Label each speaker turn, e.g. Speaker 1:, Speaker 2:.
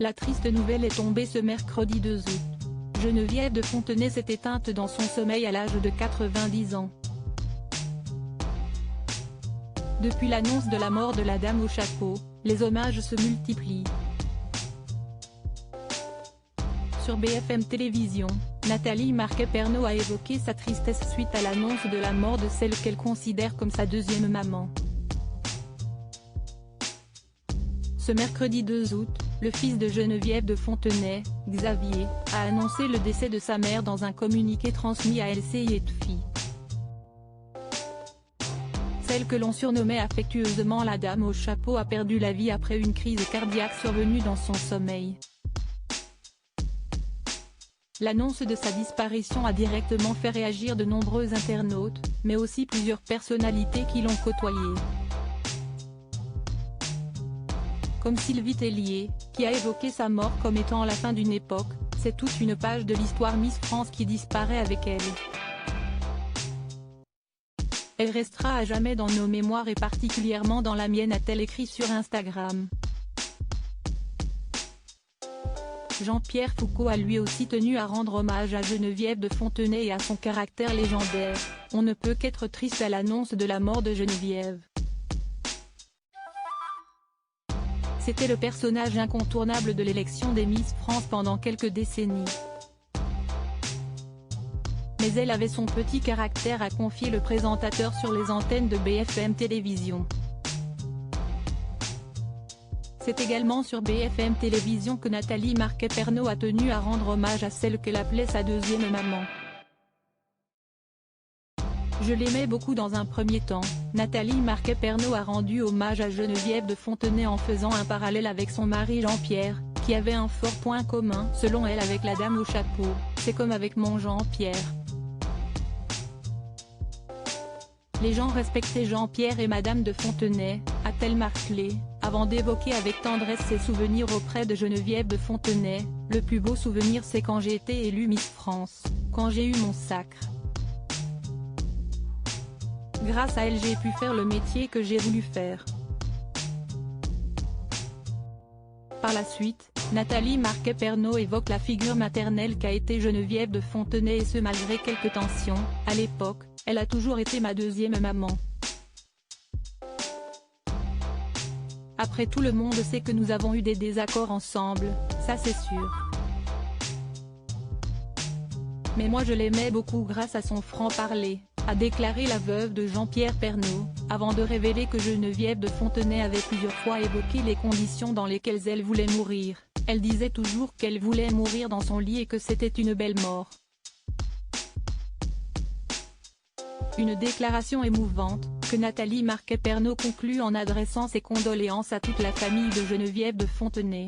Speaker 1: La triste nouvelle est tombée ce mercredi 2 août. Geneviève de Fontenay s'est éteinte dans son sommeil à l'âge de 90 ans. Depuis l'annonce de la mort de la dame au chapeau, les hommages se multiplient. Sur BFM Télévision, Nathalie Marquet-Pernot a évoqué sa tristesse suite à l'annonce de la mort de celle qu'elle considère comme sa deuxième maman. Ce mercredi 2 août, le fils de Geneviève de Fontenay, Xavier, a annoncé le décès de sa mère dans un communiqué transmis à LCI et TFI. Celle que l'on surnommait affectueusement la dame au chapeau a perdu la vie après une crise cardiaque survenue dans son sommeil. L'annonce de sa disparition a directement fait réagir de nombreux internautes, mais aussi plusieurs personnalités qui l'ont côtoyée. Comme Sylvie Tellier, qui a évoqué sa mort comme étant la fin d'une époque, c'est toute une page de l'histoire Miss France qui disparaît avec elle. Elle restera à jamais dans nos mémoires et particulièrement dans la mienne, a-t-elle écrit sur Instagram. Jean-Pierre Foucault a lui aussi tenu à rendre hommage à Geneviève de Fontenay et à son caractère légendaire. On ne peut qu'être triste à l'annonce de la mort de Geneviève. C'était le personnage incontournable de l'élection des Miss France pendant quelques décennies. Mais elle avait son petit caractère, a confié le présentateur sur les antennes de BFM Télévision. C'est également sur BFM Télévision que Nathalie Marquet-Pernot a tenu à rendre hommage à celle qu'elle appelait sa deuxième maman. Je l'aimais beaucoup dans un premier temps. Nathalie Marquet-Pernot a rendu hommage à Geneviève de Fontenay en faisant un parallèle avec son mari Jean-Pierre, qui avait un fort point commun selon elle avec la dame au chapeau. C'est comme avec mon Jean-Pierre. Les gens respectaient Jean-Pierre et Madame de Fontenay, a-t-elle martelé, avant d'évoquer avec tendresse ses souvenirs auprès de Geneviève de Fontenay. Le plus beau souvenir, c'est quand j'ai été élue Miss France, quand j'ai eu mon sacre. Grâce à elle, j'ai pu faire le métier que j'ai voulu faire. Par la suite, Nathalie Marquet-Pernot évoque la figure maternelle qu'a été Geneviève de Fontenay, et ce malgré quelques tensions. À l'époque, elle a toujours été ma deuxième maman. Après tout, le monde sait que nous avons eu des désaccords ensemble, ça c'est sûr. Mais moi je l'aimais beaucoup grâce à son franc-parler, a déclaré la veuve de Jean-Pierre Pernot, avant de révéler que Geneviève de Fontenay avait plusieurs fois évoqué les conditions dans lesquelles elle voulait mourir. Elle disait toujours qu'elle voulait mourir dans son lit et que c'était une belle mort. Une déclaration émouvante, que Nathalie Marquet-Pernot conclut en adressant ses condoléances à toute la famille de Geneviève de Fontenay.